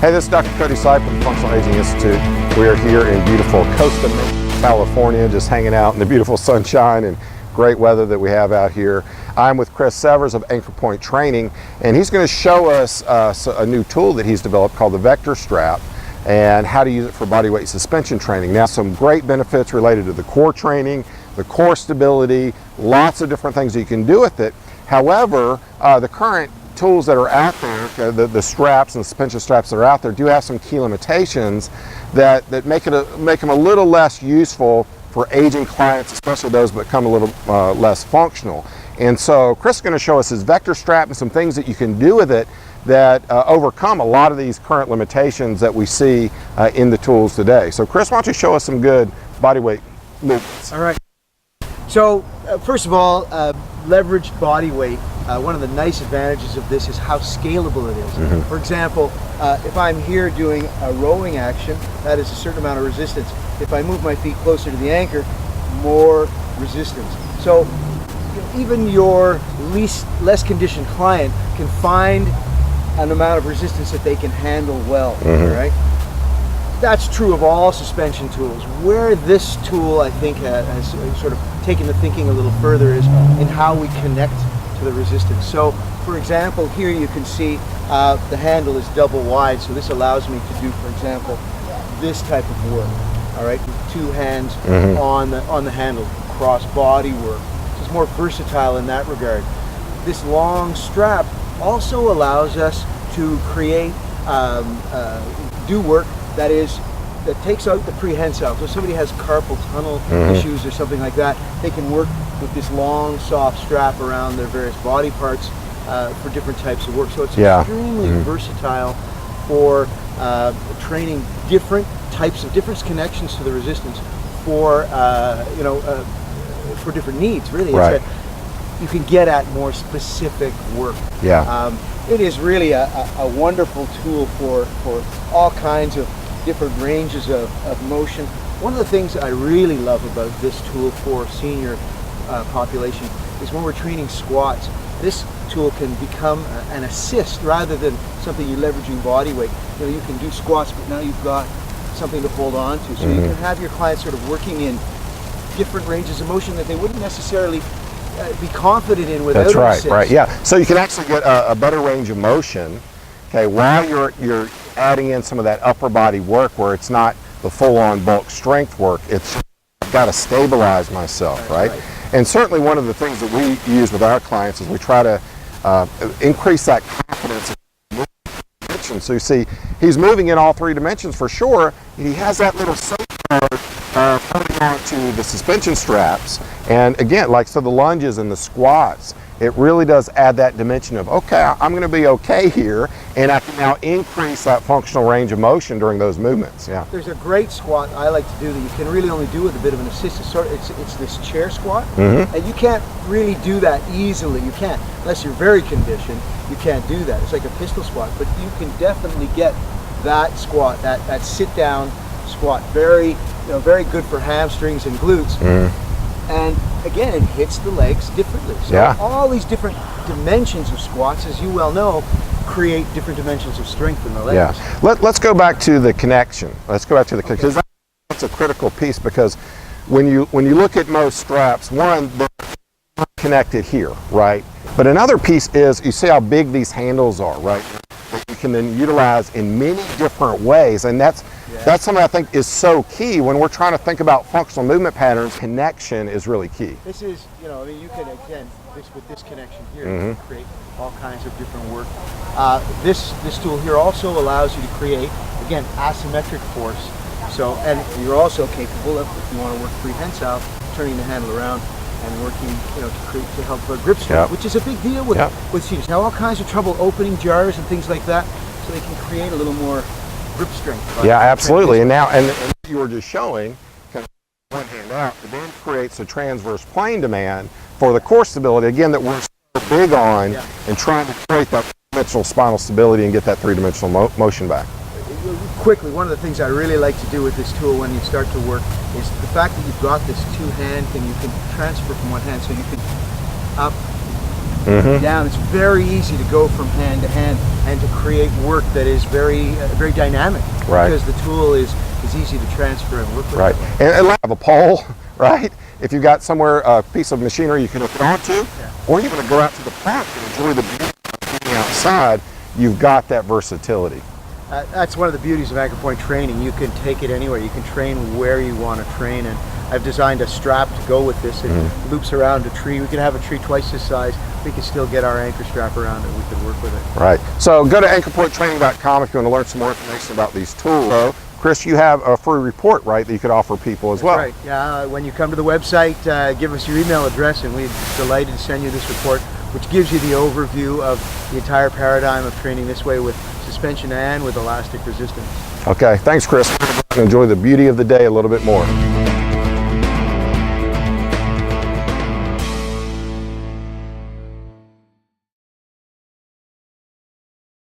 Hey, this is Dr. Cody Sipe from the Functional Aging Institute. We are here in beautiful Costa, California, just hanging out in the beautiful sunshine and great weather that we have out here. I'm with Chris Severs of Anchor Point Training, and he's going to show us a new tool that he's developed called the Vector Strap and how to use it for bodyweight suspension training. Now, some great benefits related to the core training, the core stability, lots of different things you can do with it. However, the current tools that are out there, the straps and suspension straps that are out there do have some key limitations that make them a little less useful for aging clients, especially those that become a little less functional. And so Chris is going to show us his Vector Strap and some things that you can do with it that overcome a lot of these current limitations that we see in the tools today. So Chris, why don't you show us some good bodyweight movements? All right. So first of all, leveraged body weight. One of the nice advantages of this is how scalable it is. Mm-hmm. For example, if I'm here doing a rowing action, that is a certain amount of resistance. If I move my feet closer to the anchor, more resistance. So even your less conditioned client can find an amount of resistance that they can handle well, mm-hmm. right? That's true of all suspension tools. Where this tool, I think, has sort of taken the thinking a little further is in how we connect to the resistance. So, for example, here you can see the handle is double wide, so this allows me to do, for example, this type of work. All right, with two hands mm-hmm. on the handle, cross body work. So it's more versatile in that regard. This long strap also allows us to create do work that takes out the prehensile. So if somebody has carpal tunnel mm-hmm. issues or something like that, they can work with this long, soft strap around their various body parts for different types of work. So it's extremely mm-hmm. versatile for training different types of different connections to the resistance for for different needs. Really, right. You can get at more specific work. Yeah. It is really a wonderful tool for all kinds of different ranges of motion. One of the things I really love about this tool for senior population is when we're training squats, this tool can become an assist rather than something you're leveraging body weight. You know, you can do squats, but now you've got something to hold on to. So mm-hmm. you can have your clients sort of working in different ranges of motion that they wouldn't necessarily be confident in without That's right, assist. right, yeah. So you can actually get a better range of motion, okay, while you're adding in some of that upper body work where it's not the full-on bulk strength work. It's I've got to stabilize myself, That's right? And certainly one of the things that we use with our clients is we try to increase that confidence in dimensions. So you see, he's moving in all three dimensions for sure. He has that little safeguard holding on to the suspension straps. And again, like so the lunges and the squats, it really does add that dimension of, okay, I'm going to be okay here, and I can now increase that functional range of motion during those movements. Yeah. There's a great squat I like to do that you can really only do with a bit of an assist. It's this chair squat, mm-hmm. and you can't really do that easily. You can't, unless you're very conditioned, you can't do that. It's like a pistol squat, but you can definitely get that squat, that sit-down squat, very good for hamstrings and glutes. Mm-hmm. And again, it hits the legs differently. So all these different dimensions of squats, as you well know, create different dimensions of strength in the legs. Yeah. Let's go back to the connection. Let's go back to the connection, because that's a critical piece, because when you look at most straps, one, they're connected here, right? But another piece is, you see how big these handles are, right? That you can then utilize in many different ways, and that's something I think is so key when we're trying to think about functional movement patterns. Connection is really key. This is, you can, again, with this connection here, mm-hmm. you can create all kinds of different work. This tool here also allows you to create, again, asymmetric force. So, and you're also capable of, if you want to work prehensile, turning the handle around and working, to help grip strength, which is a big deal with seniors. Now, all kinds of trouble opening jars and things like that, so they can create a little more grip strength. Yeah, absolutely. And now, and you were just showing, kind of one hand out, it then creates a transverse plane demand for the core stability, again, that we're so big on and trying to create that three-dimensional spinal stability and get that three-dimensional motion back. Quickly, one of the things I really like to do with this tool when you start to work is the fact that you've got this two-hand thing. You can transfer from one hand, so you can up, down. It's very easy to go from hand to hand and to create work that is very very dynamic, Right. because the tool is easy to transfer and work with. Right. And have a pole, right? If you've got somewhere a piece of machinery you can hook it onto, or you're going to go out to the park and enjoy the beauty of being outside, you've got that versatility. That's one of the beauties of anchor point training. You can take it anywhere. You can train where you want to train, and I've designed a strap to go with this. It loops around a tree. We could have a tree twice this size. We could still get our anchor strap around it. We could work with it. Right. So go to anchorpointtraining.com if you want to learn some more information about these tools. So, Chris, you have a free report, right, that you could offer people as well? Right. Yeah. When you come to the website, give us your email address, and we'd be delighted to send you this report, which gives you the overview of the entire paradigm of training this way with suspension and with elastic resistance. Okay. Thanks, Chris. Enjoy the beauty of the day a little bit more.